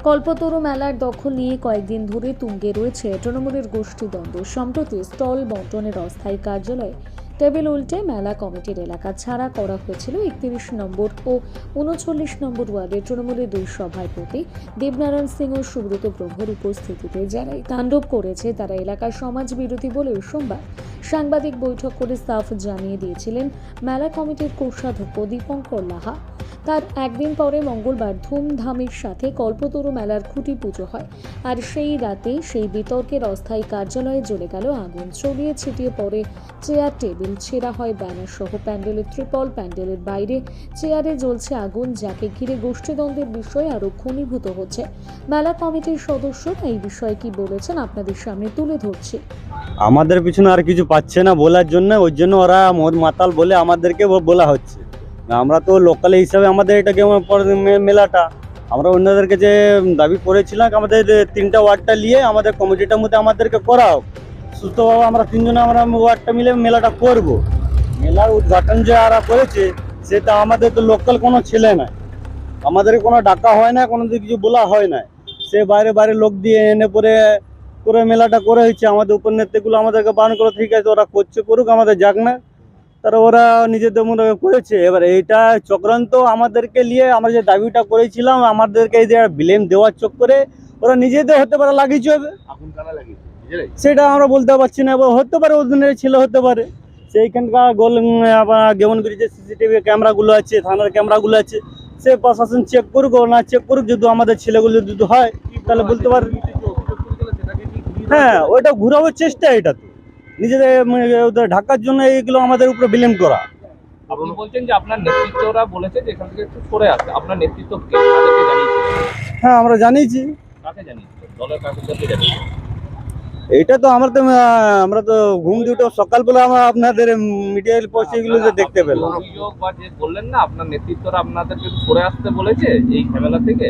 কল্পতরু মেলার দখল নিয়ে কয়েকদিন ধরে তুঙ্গে রয়েছে তৃণমূলের গোষ্ঠীদ্বন্দ্ব। সম্প্রতি স্টল বন্টনের অস্থায়ী কার্যালয়ে টেবিল উল্টে মেলা কমিটির এলাকা ছাড়া করা হয়েছিল। 31 নম্বর ও 39 নম্বর ওয়ার্ডের তৃণমূলের দুই সভাপতি দেবনারায়ণ সিং ও সুব্রত ব্রহ্মর উপস্থিতিতে যারাই তাণ্ডব করেছে তারা এলাকার সমাজ বিরোধী বলে সোমবার সাংবাদিক বৈঠক করে সাফ জানিয়ে দিয়েছিলেন মেলা কমিটির কোষাধ্যক্ষ দীপঙ্কর লাহা। তার একদিন পরে মঙ্গলবার ধুমধামের সাথে কল্পতরু মেলার খুঁটি পুজো হয়, আর সেই রাতে সেই বিতর্কের অস্থায়ী কার্যালয়ে জ্বলে গেল আগুন। ছড়িয়ে ছিটিয়ে পড়ে চেয়ার টেবিল, ছেঁড়া হয় ব্যানার সহ প্যান্ডেলের ত্রিপল। প্যান্ডেলের বাইরে চেয়ারে জ্বলছে আগুন, যাকে ঘিরে গোষ্ঠীদ্বন্দ্বের বিষয় আরো ঘনীভূত হচ্ছে। মেলা কমিটির সদস্যরা এই বিষয়ে কি বলেছেন আপনাদের সামনে তুলে ধরছি। আমাদের পিছনে আর কিছু পাচ্ছে না বলার জন্য, ওই জন্য ওরা মদ মাতাল বলে আমাদেরকে বলা হচ্ছে। আমরা তো লোকাল হিসাবে আমাদের এটাকে মেলাটা আমরা অন্যদের কাছে দাবি করেছিলাম, আমাদের 3টা ওয়ার্ডটা নিয়ে আমাদের কমিটিটার মধ্যে আমাদেরকে করাও সুস্থভাবে, আমরা 3জনে আমরা ওয়ার্ডটা মিলে মেলাটা করব। মেলার উদ্ঘাটন যে যারা করেছে সেটা আমাদের তো লোকাল কোনো ছেলে না, আমাদের কোনো ডাকা হয় না, কোনো কিছু বলা হয় না। সে বাইরে বাইরে লোক দিয়ে এনে পরে মেলাটা করে হয়েছে। আমাদের উপনেতাগুলো আমাদেরকে বারণ করে, ঠিক আছে ওরা করছে করুক, আমাদের যাক না। তারা ওরা নিজেদের মনে করেছে। এবার এইটা চক্রান্ত আমাদেরকে নিয়ে আমরা যে দাবিটা করেছিলাম, আমাদেরকে এই যে ব্লেম দেওয়ার চক্করে ওরা নিজেদের হতে পারে লাগিয়েছে হবে, সেটা আমরা বলতে পারছি না। এবার হতে পারে ওদের ছেলে হতে পারে, সেইখানকার যেমন করে যে সিসিটিভি ক্যামেরাগুলো আছে, থানার ক্যামেরাগুলো আছে, সে প্রশাসন চেক করুক না চেক করুক, যদি আমাদের ছেলেগুলো যদি হয় তাহলে বলতে পারে। হ্যাঁ, ওইটা ঘুরাবার চেষ্টা, এটা তো নিজেদের ঢাকার জন্য এইগুলো আমাদের উপরে বিলেম করা। আপনি বলছেন যে আপনার নেতৃত্বরা বলেছে যে এখান থেকে একটু সরে আসতে, আপনার নেতৃত্ব কাদেরকে জানিয়েছে? হ্যাঁ, আমরা জানিয়েছি। কাকে জানিয়েছে? দলের কাকে জানিয়েছে? এইটা তো আমরা তো ঘুম দিয়ে উঠে সকালবেলা আমরা আপনাদের মিডিয়ার পোস্ট এগুলো যে দেখতে পেলাম। অভিযোগ বা যে বললেন না আপনার নেতৃত্বরা আপনাদেরকে একটু সরে আসতে বলেছে এই ঝামেলা থেকে,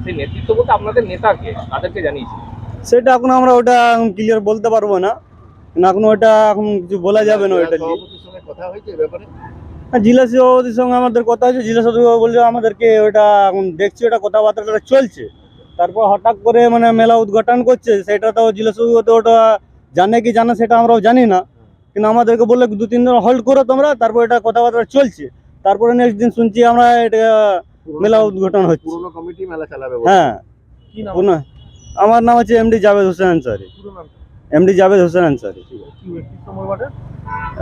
সেই নেতৃত্ব বলতে আপনাদের নেতাকে কাদেরকে জানিয়েছে? সেটা এখন আমরা ওটা ক্লিয়ার বলতে পারবো না, এখন ওটা এখন কিছু বলা যাবে না। ওইটা কথা হয়েছে ব্যাপারে জেলা সভাপতির সঙ্গে আমাদের কথা হয়েছে। জেলা সভাপতি বলছে আমাদেরকে ওটা এখন দেখছি, ওটা কথাবার্তাটা চলছে। তারপর হঠাৎ করে মেলা উদ্ঘাটন করছে, সেটা তো জেলা সভাপতি ওটা জানে কি জানে সেটা আমরাও জানি না, কিন্তু আমাদেরকে বললে 2-3 দিন হোল্ড করো তোমরা, তারপর এটা কথাবার্তা চলছে। তারপরে নেক্সট দিন শুনছি আমরা এটা মেলা উদ্ঘাটন হচ্ছে। পুরনো কমিটি মেলা চালাবে। হ্যাঁ, কি নাম? আমার নাম হচ্ছে এমডি জাভেদ হোসেন আনসারি। এমডি জাভেদ হোসেন আনসারি।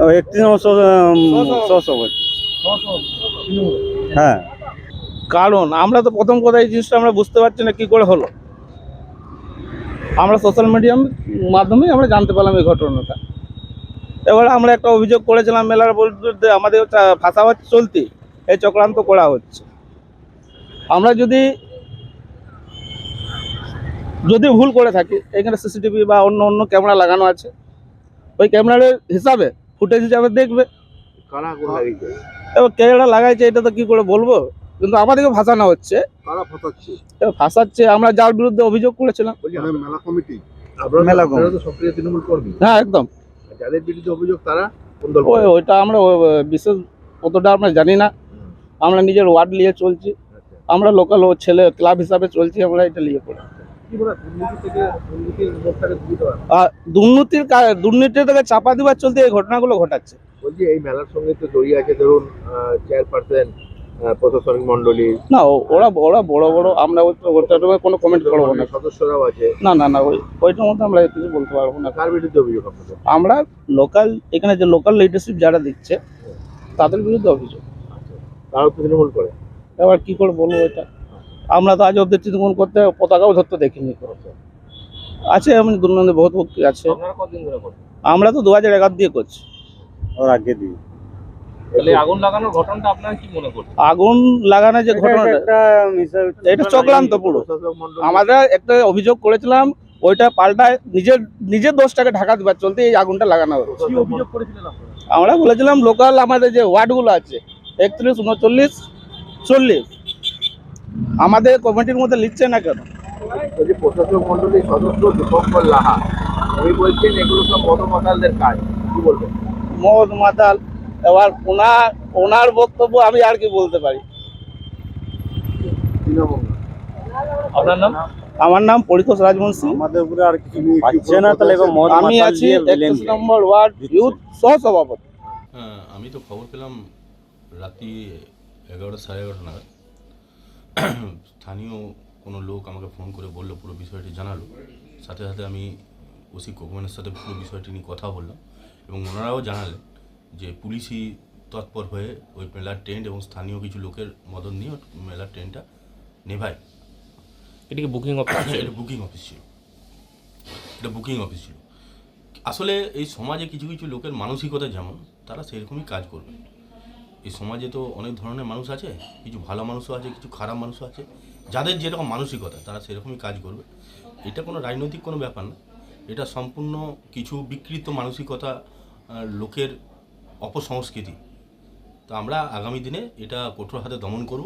31 নম্বর সহসভাপতি। হ্যাঁ, কারণ আমরা তো প্রথম কথা এই জিনিসটা আমরা বুঝতে পারছি না কি করে হলো। আমরা সোশ্যাল মিডিয়ার মাধ্যমে আমরা জানতে পারলাম এই ঘটনাটা। এবার আমরা একটা অভিযোগ করেছিলাম মেলার বিরুদ্ধে, আমাদের ফাঁসাবাদ চলতি এই চক্রান্ত করা হচ্ছে। আমরা যদি ভুল করে থাকি, এখানে সিসিটিভি বা অন্য ক্যামেরা লাগানো আছে, ওই ক্যামেরার হিসাবে ফুটেজ হিসাবে দেখবে এবার ক্যামেরা লাগাইছে, এটা তো কি করে বলবো, কিন্তু আমাদেরকে ফাঁসানো হচ্ছে। ফাঁসাচ্ছে আমরা যার বিরুদ্ধে অভিযোগ করেছিলাম। মেলা কমিটি, মেলা কমিটি সক্রিয় তৃণমূল কর্মী, হ্যাঁ একদম। যাদের বিরুদ্ধে অভিযোগ তারা ওইটা আমরা বিশেষ কতটা আমরা জানি না, আমরা নিজের ওয়ার্ড নিয়ে চলছি, আমরা লোকাল ছেলে ক্লাব হিসাবে চলছি, আমরা এটা নিয়ে পড়ি। আর দুর্নীতির থেকে চাপা দিবার চলতে এই ঘটনাগুলো ঘটাচ্ছে। বলছি এই মেলার সঙ্গে তো জড়িয়ে আছে ধরুন চেয়ারপারসন, প্রশাসনিক মন্ডলী, না ওরা বড় আমরা কোনো কমেন্ট করবো না। সদস্যরাও আছে। না ওইটার মধ্যে আমরা কিছু বলতে পারবো না। কার বিরুদ্ধে অভিযোগ আপনাদের? আমরা লোকাল এখানে যে লোকাল লিডারশিপ যারা দিচ্ছে তাদের বিরুদ্ধে অভিযোগ। তারাও তৃণমূল করে। এবার কি করে বলবো এটা, আমরা তো আজ অব্দি তৃণমূল করতে পতাকাও ধরতে দেখিনি। আছে এমন দুর্নীতি বহুত আছে। আমরা তো 2011 দিয়ে করছি, ওর আগে দিয়ে। আগুন লাগানোর ঘটনাটা আপনারা কি মনে করছেন? আগুন লাগানোর যে ঘটনাটা এটা চক্রান্ত পুরো। আমরা একটা অভিযোগ করেছিলাম, ওইটা পাল্টায় নিজের দোষটাকে ঢাকা দিবার চলতে এই আগুনটা লাগানো হয়েছে। আমরা বলেছিলাম লোকাল আমাদের যে ওয়ার্ডগুলো আছে 31, 39, 40 আমাদের কমিটির মধ্যে লিখছে না কেন? যদি প্রশাসক মন্ডলীর সদস্য দীপঙ্কর লাহা উনি বলছেন এগুলো সব মদমাতালদের কাজ, কি বলবেন? মদ মাতাল, এবার ওনার বক্তব্য আমি আর কি বলতে পারি। তৃণমূল আপনার নাম? আমার নাম পরিতোষ রাজবংশী। আমাদের উপরে আর কিছু পাচ্ছে না, তাহলে এবার মদ আমি মাতাল আছি দিয়ে 31 নম্বর ওয়ার্ড ইউথ সহ সভাপতি। হ্যাঁ, আমি তো খবর পেলাম রাত্রি 11টা সাড়ে 11টা নাগাদ। স্থানীয় কোনো লোক আমাকে ফোন করে বললো, পুরো বিষয়টি জানালো। সাথে সাথে আমি ওসি কোকমানের সাথে পুরো বিষয়টি নিয়ে কথা বললাম এবং ওনারাও জানালেন যে পুলিশই তৎপর হয়ে ওই মেলার টেন্ট এবং স্থানীয় কিছু লোকের মদত নিয়ে মেলার টেন্টটা নেভায়। এটিকে বুকিং অফিস? এটা বুকিং অফিস ছিল, এটা বুকিং অফিস ছিল। আসলে এই সমাজে কিছু কিছু লোকের মানসিকতা যেমন, তারা সেরকমই কাজ করবে। এই সমাজে তো অনেক ধরনের মানুষ আছে, কিছু ভালো মানুষও আছে, কিছু খারাপ মানুষও আছে। যাদের যেরকম মানসিকতা তারা সেরকমই কাজ করবে। এটা কোনো রাজনৈতিক কোনো ব্যাপার না, এটা সম্পূর্ণ কিছু বিকৃত মানসিকতা, লোকের অপসংস্কৃতি। তো আমরা আগামী দিনে এটা কঠোর হাতে দমন করব।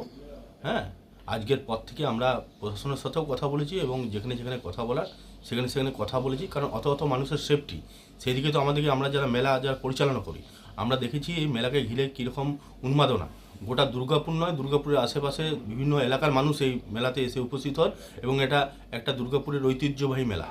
হ্যাঁ, আজকের পর থেকে আমরা প্রশাসনের সাথেও কথা বলেছি এবং যেখানে যেখানে কথা বলার সেখানে সেখানে কথা বলেছি, কারণ অত অত মানুষের সেফটি সেই দিকে তো আমাদেরকে, আমরা যারা মেলা যারা পরিচালনা করি, আমরা দেখেছি এই মেলাকে ঘিরে কীরকম উন্মাদনা। গোটা দুর্গাপুর নয়, দুর্গাপুরের আশেপাশে বিভিন্ন এলাকার মানুষ এই মেলাতে এসে উপস্থিত হয় এবং এটা একটা দুর্গাপুরের ঐতিহ্যবাহী মেলা।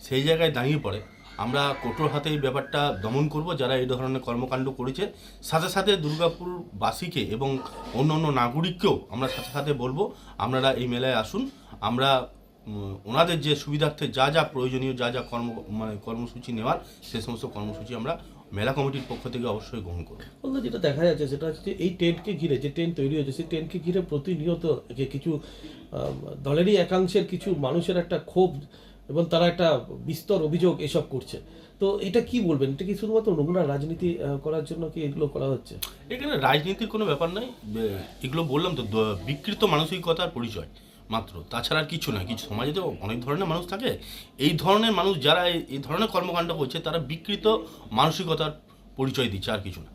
সেই জায়গায় দাঁড়িয়ে পড়ে আমরা কঠোর হাতে এই ব্যাপারটা দমন করব যারা এই ধরনের কর্মকাণ্ড করেছে। সাথে সাথে দুর্গাপুরবাসীকে এবং অন্য অন্য নাগরিককেও আমরা সাথে সাথে বলবো, আপনারা এই মেলায় আসুন। আমরা ওনাদের যে সুবিধার্থে যা যা প্রয়োজনীয় যা যা কর্মসূচি নেওয়ার, সে সমস্ত কর্মসূচি আমরা মেলা কমিটির পক্ষ থেকে অবশ্যই গ্রহণ করব। বলতে যেটা দেখা যাচ্ছে সেটা হচ্ছে এই টেন্টকে ঘিরে যে টেন্ট তৈরি হয়েছে, সেই টেন্টকে ঘিরে প্রতিনিয়ত যে কিছু দলেরই একাংশের কিছু মানুষের একটা ক্ষোভ এবং তারা একটা বিস্তর অভিযোগ এসব করছে। তো এটা কি বলবেন, এটা কি শুধুমাত্র নোংরা রাজনীতি করার জন্য কি এগুলো করা হচ্ছে? এখানে রাজনীতির কোনো ব্যাপার নাই, এগুলো বললাম তো বিকৃত মানসিকতার পরিচয় মাত্র, তাছাড়া আর কিছু নয়। কিছু সমাজে তো অনেক ধরনের মানুষ থাকে, এই ধরনের মানুষ যারা এই ধরনের কর্মকাণ্ড করছে তারা বিকৃত মানসিকতার পরিচয় দিচ্ছে, আর কিছু না।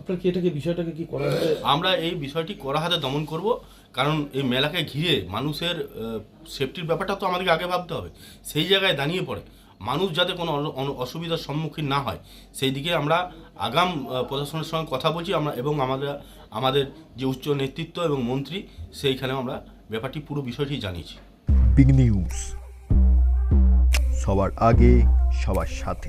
আপনার কি এটাকে বিষয়টাকে কি করা হবে? আমরা এই বিষয়টি কড়া হাতে দমন করব, কারণ এই মেলাকে ঘিরে মানুষের সেফটির ব্যাপারটা তো আমাদেরকে আগে ভাবতে হবে। সেই জায়গায় দাঁড়িয়ে পড়ে মানুষ যাতে কোনো অসুবিধার সম্মুখীন না হয় সেই দিকে আমরা আগাম প্রশাসনের সঙ্গে কথা বলছি আমরা, এবং আমাদের যে উচ্চ নেতৃত্ব এবং মন্ত্রী সেইখানেও আমরা ব্যাপারটি পুরো বিষয়টি জানিয়েছি। বিগ নিউজ, সবার আগে সবার সাথে।